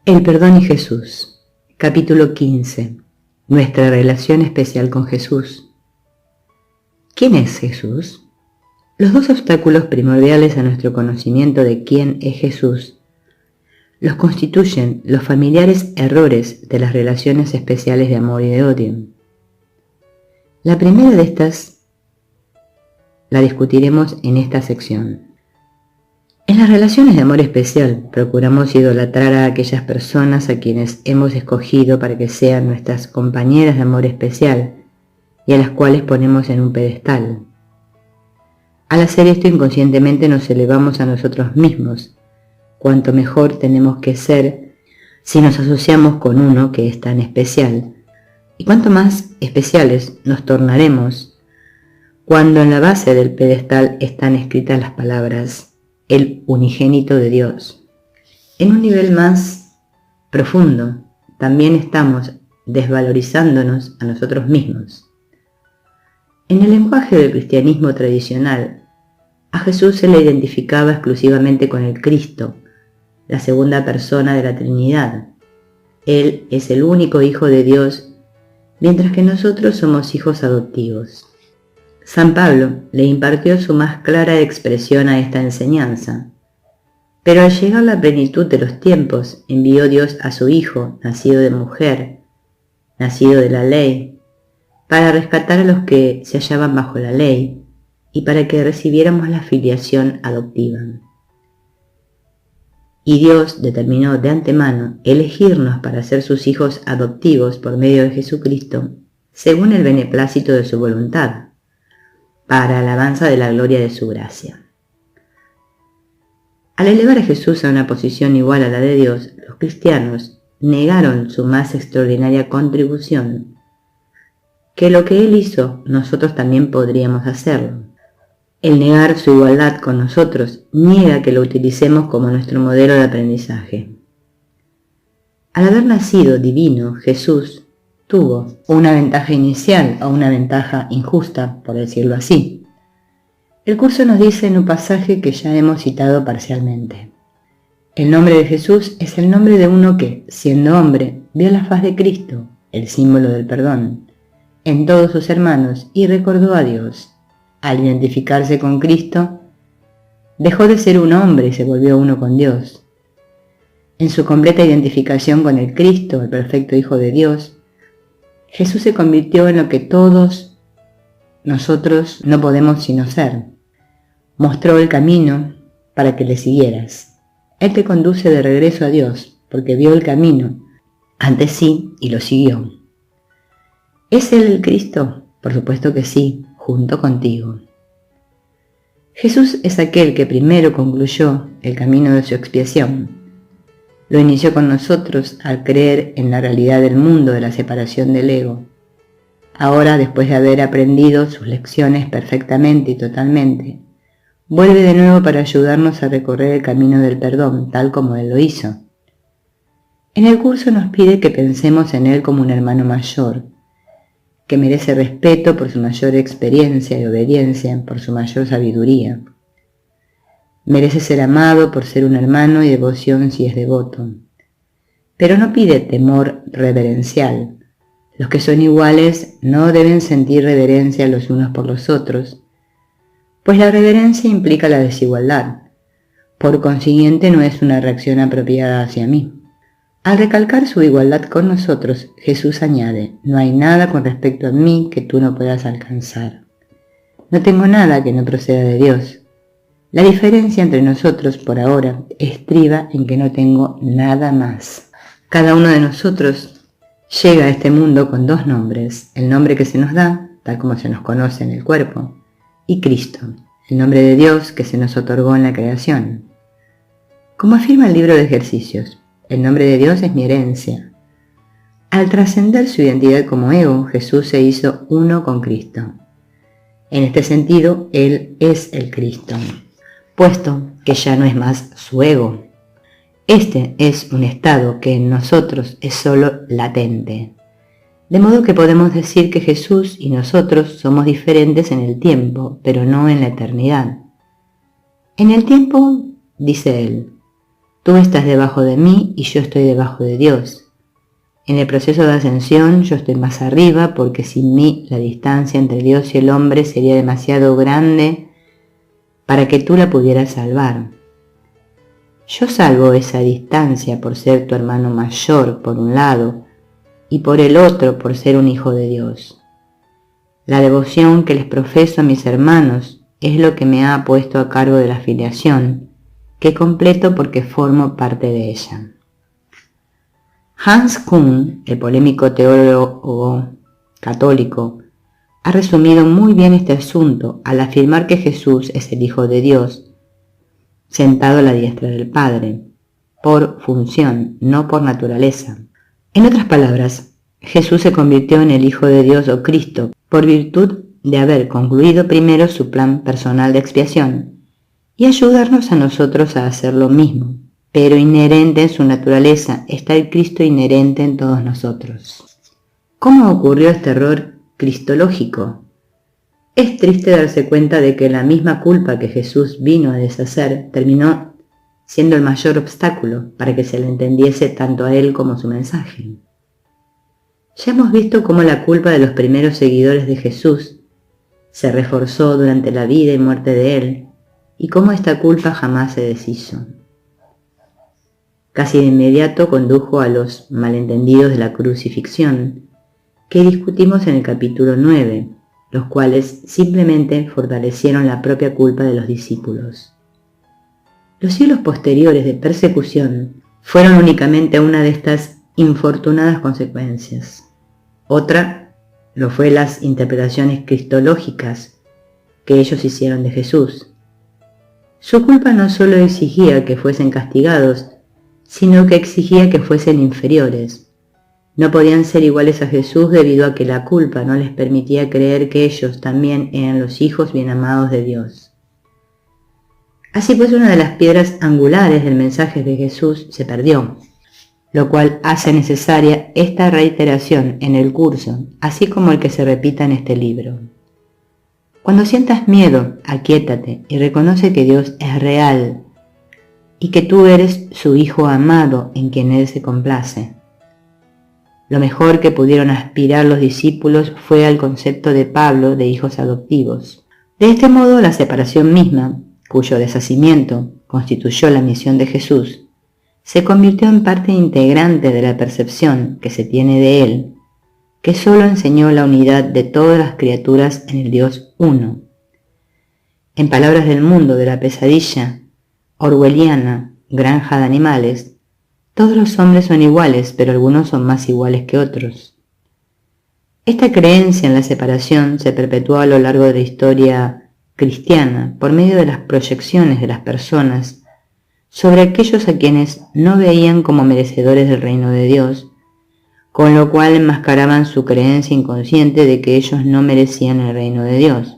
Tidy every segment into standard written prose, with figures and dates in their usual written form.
El perdón y Jesús. Capítulo 15. Nuestra relación especial con Jesús. ¿Quién es Jesús? Los dos obstáculos primordiales a nuestro conocimiento de quién es Jesús los constituyen los familiares errores de las relaciones especiales de amor y de odio. La primera de estas la discutiremos en esta sección. En las relaciones de amor especial procuramos idolatrar a aquellas personas a quienes hemos escogido para que sean nuestras compañeras de amor especial y a las cuales ponemos en un pedestal. Al hacer esto inconscientemente nos elevamos a nosotros mismos. Cuanto mejor tenemos que ser si nos asociamos con uno que es tan especial, y cuanto más especiales nos tornaremos cuando en la base del pedestal están escritas las palabras el unigénito de Dios. En un nivel más profundo, también estamos desvalorizándonos a nosotros mismos. En el lenguaje del cristianismo tradicional, a Jesús se le identificaba exclusivamente con el Cristo, la segunda persona de la Trinidad. Él es el único Hijo de Dios, mientras que nosotros somos hijos adoptivos. San Pablo le impartió su más clara expresión a esta enseñanza, pero al llegar la plenitud de los tiempos, envió Dios a su Hijo, nacido de mujer, nacido de la ley, para rescatar a los que se hallaban bajo la ley y para que recibiéramos la filiación adoptiva. Y Dios determinó de antemano elegirnos para ser sus hijos adoptivos por medio de Jesucristo, según el beneplácito de su voluntad, para alabanza de la gloria de su gracia. Al elevar a Jesús a una posición igual a la de Dios, los cristianos negaron su más extraordinaria contribución, que lo que Él hizo, nosotros también podríamos hacerlo. El negar su igualdad con nosotros niega que lo utilicemos como nuestro modelo de aprendizaje. Al haber nacido divino, Jesús tuvo una ventaja inicial o una ventaja injusta, por decirlo así. El curso nos dice en un pasaje que ya hemos citado parcialmente. El nombre de Jesús es el nombre de uno que, siendo hombre, vio la faz de Cristo, el símbolo del perdón, en todos sus hermanos y recordó a Dios. Al identificarse con Cristo, dejó de ser un hombre y se volvió uno con Dios. En su completa identificación con el Cristo, el perfecto Hijo de Dios, Jesús se convirtió en lo que todos nosotros no podemos sino ser. Mostró el camino para que le siguieras. Él te conduce de regreso a Dios, porque vio el camino ante sí y lo siguió. ¿Es Él el Cristo? Por supuesto que sí, junto contigo. Jesús es aquel que primero concluyó el camino de su expiación. Lo inició con nosotros al creer en la realidad del mundo de la separación del ego. Ahora, después de haber aprendido sus lecciones perfectamente y totalmente, vuelve de nuevo para ayudarnos a recorrer el camino del perdón, tal como Él lo hizo. En el curso nos pide que pensemos en Él como un hermano mayor, que merece respeto por su mayor experiencia y obediencia, por su mayor sabiduría. Merece ser amado por ser un hermano y devoción si es devoto. Pero no pide temor reverencial. Los que son iguales no deben sentir reverencia los unos por los otros, pues la reverencia implica la desigualdad. Por consiguiente no es una reacción apropiada hacia mí. Al recalcar su igualdad con nosotros, Jesús añade, no hay nada con respecto a mí que tú no puedas alcanzar. No tengo nada que no proceda de Dios. La diferencia entre nosotros por ahora estriba en que no tengo nada más. Cada uno de nosotros llega a este mundo con dos nombres, el nombre que se nos da, tal como se nos conoce en el cuerpo, y Cristo, el nombre de Dios que se nos otorgó en la creación. Como afirma el libro de ejercicios, el nombre de Dios es mi herencia. Al trascender su identidad como ego, Jesús se hizo uno con Cristo. En este sentido, Él es el Cristo, puesto que ya no es más su ego. Este es un estado que en nosotros es solo latente. De modo que podemos decir que Jesús y nosotros somos diferentes en el tiempo, pero no en la eternidad. En el tiempo, dice Él, Tú estás debajo de mí y yo estoy debajo de Dios. En el proceso de ascensión yo estoy más arriba porque sin mí la distancia entre Dios y el hombre sería demasiado grande para que tú la pudieras salvar. Yo salvo esa distancia por ser tu hermano mayor por un lado y por el otro por ser un hijo de Dios. La devoción que les profeso a mis hermanos es lo que me ha puesto a cargo de la filiación, que completo porque formo parte de ella. Hans Küng, el polémico teólogo católico, ha resumido muy bien este asunto al afirmar que Jesús es el Hijo de Dios, sentado a la diestra del Padre, por función, no por naturaleza. En otras palabras, Jesús se convirtió en el Hijo de Dios o Cristo por virtud de haber concluido primero su plan personal de expiación y ayudarnos a nosotros a hacer lo mismo, pero inherente en su naturaleza está el Cristo inherente en todos nosotros. ¿Cómo ocurrió este error cristológico? Es triste darse cuenta de que la misma culpa que Jesús vino a deshacer terminó siendo el mayor obstáculo para que se le entendiese tanto a él como su mensaje. Ya hemos visto cómo la culpa de los primeros seguidores de Jesús se reforzó durante la vida y muerte de él, y cómo esta culpa jamás se deshizo. Casi de inmediato condujo a los malentendidos de la crucifixión, que discutimos en el capítulo 9, los cuales simplemente fortalecieron la propia culpa de los discípulos. Los siglos posteriores de persecución fueron únicamente una de estas infortunadas consecuencias. Otra lo fue las interpretaciones cristológicas que ellos hicieron de Jesús. Su culpa no solo exigía que fuesen castigados, sino que exigía que fuesen inferiores. No podían ser iguales a Jesús debido a que la culpa no les permitía creer que ellos también eran los hijos bien amados de Dios. Así pues, una de las piedras angulares del mensaje de Jesús se perdió, lo cual hace necesaria esta reiteración en el curso, así como el que se repita en este libro. Cuando sientas miedo, aquíétate y reconoce que Dios es real y que tú eres su Hijo amado en quien Él se complace. Lo mejor que pudieron aspirar los discípulos fue al concepto de Pablo de hijos adoptivos. De este modo, la separación misma, cuyo deshacimiento constituyó la misión de Jesús, se convirtió en parte integrante de la percepción que se tiene de Él, que sólo enseñó la unidad de todas las criaturas en el Dios uno. En palabras del mundo de la pesadilla orwelliana, granja de animales, todos los hombres son iguales, pero algunos son más iguales que otros. Esta creencia en la separación se perpetuó a lo largo de la historia cristiana por medio de las proyecciones de las personas sobre aquellos a quienes no veían como merecedores del reino de Dios, con lo cual enmascaraban su creencia inconsciente de que ellos no merecían el reino de Dios.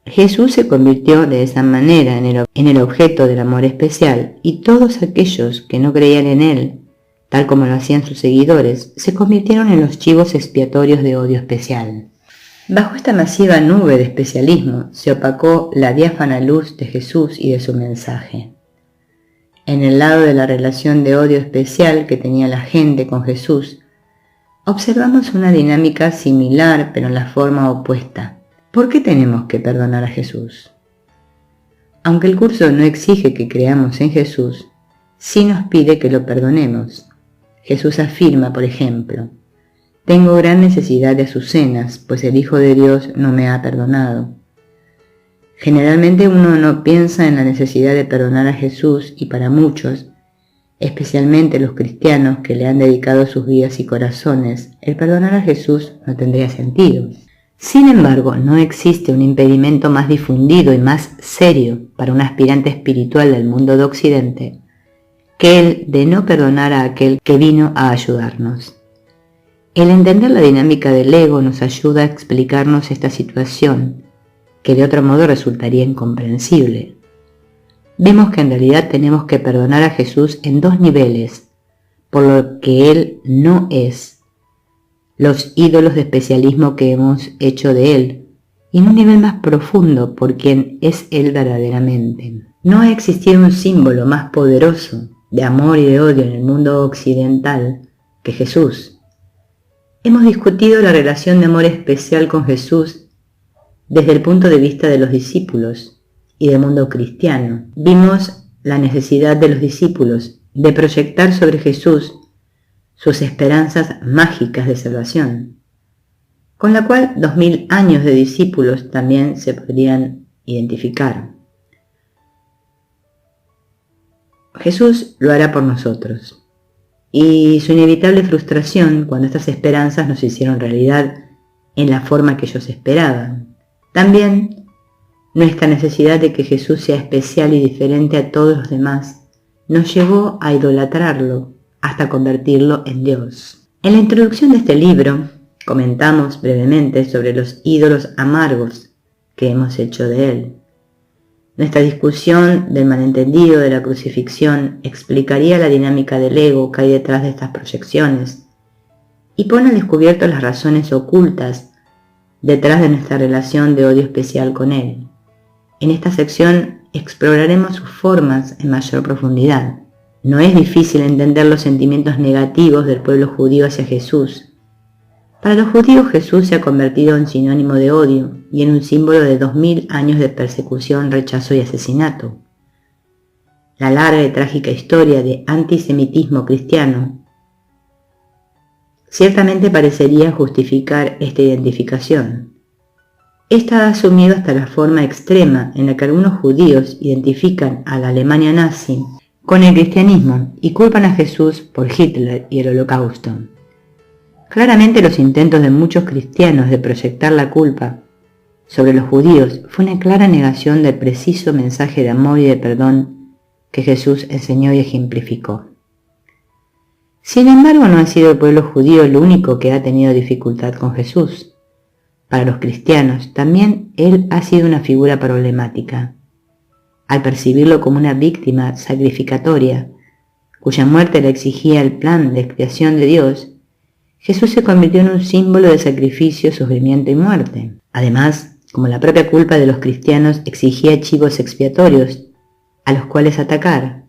Jesús se convirtió de esa manera en el objeto del amor especial, y todos aquellos que no creían en Él, tal como lo hacían sus seguidores, se convirtieron en los chivos expiatorios de odio especial. Bajo esta masiva nube de especialismo se opacó la diáfana luz de Jesús y de su mensaje. En el lado de la relación de odio especial que tenía la gente con Jesús, observamos una dinámica similar pero en la forma opuesta. ¿Por qué tenemos que perdonar a Jesús? Aunque el curso no exige que creamos en Jesús, sí nos pide que lo perdonemos. Jesús afirma, por ejemplo, «Tengo gran necesidad de azucenas, pues el Hijo de Dios no me ha perdonado». Generalmente uno no piensa en la necesidad de perdonar a Jesús y para muchos, especialmente los cristianos que le han dedicado sus vidas y corazones, el perdonar a Jesús no tendría sentido. Sin embargo, no existe un impedimento más difundido y más serio para un aspirante espiritual del mundo de Occidente que el de no perdonar a aquel que vino a ayudarnos. El entender la dinámica del ego nos ayuda a explicarnos esta situación, que de otro modo resultaría incomprensible. Vemos que en realidad tenemos que perdonar a Jesús en dos niveles, por lo que Él no es, los ídolos de especialismo que hemos hecho de Él, y en un nivel más profundo por quien es Él verdaderamente. No ha existido un símbolo más poderoso de amor y de odio en el mundo occidental que Jesús. Hemos discutido la relación de amor especial con Jesús desde el punto de vista de los discípulos y del mundo cristiano. Vimos la necesidad de los discípulos de proyectar sobre Jesús sus esperanzas mágicas de salvación, con la cual 2000 años de discípulos también se podrían identificar. Jesús lo hará por nosotros, y su inevitable frustración cuando estas esperanzas no se hicieron realidad en la forma que ellos esperaban. También nuestra necesidad de que Jesús sea especial y diferente a todos los demás nos llevó a idolatrarlo hasta convertirlo en Dios. En la introducción de este libro comentamos brevemente sobre los ídolos amargos que hemos hecho de él. Nuestra discusión del malentendido de la crucifixión explicaría la dinámica del ego que hay detrás de estas proyecciones y pone al descubierto las razones ocultas detrás de nuestra relación de odio especial con él. En esta sección exploraremos sus formas en mayor profundidad. No es difícil entender los sentimientos negativos del pueblo judío hacia Jesús. Para los judíos Jesús se ha convertido en sinónimo de odio y en un símbolo de 2000 años de persecución, rechazo y asesinato. La larga y trágica historia de antisemitismo cristiano ciertamente parecería justificar esta identificación. Esta ha asumido hasta la forma extrema en la que algunos judíos identifican a la Alemania nazi con el cristianismo y culpan a Jesús por Hitler y el Holocausto. Claramente los intentos de muchos cristianos de proyectar la culpa sobre los judíos fue una clara negación del preciso mensaje de amor y de perdón que Jesús enseñó y ejemplificó. Sin embargo, no ha sido el pueblo judío el único que ha tenido dificultad con Jesús. Para los cristianos, también él ha sido una figura problemática. Al percibirlo como una víctima sacrificatoria, cuya muerte le exigía el plan de expiación de Dios, Jesús se convirtió en un símbolo de sacrificio, sufrimiento y muerte. Además, como la propia culpa de los cristianos exigía chivos expiatorios a los cuales atacar,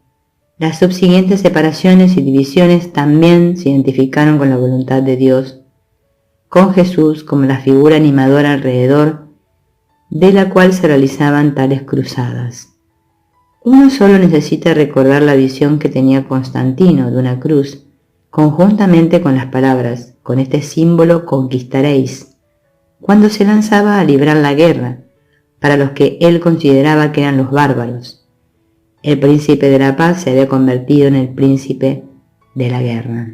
las subsiguientes separaciones y divisiones también se identificaron con la voluntad de Dios, con Jesús como la figura animadora alrededor de la cual se realizaban tales cruzadas. Uno solo necesita recordar la visión que tenía Constantino de una cruz, conjuntamente con las palabras, con este símbolo conquistaréis, cuando se lanzaba a librar la guerra para los que él consideraba que eran los bárbaros. El príncipe de la paz se había convertido en el príncipe de la guerra.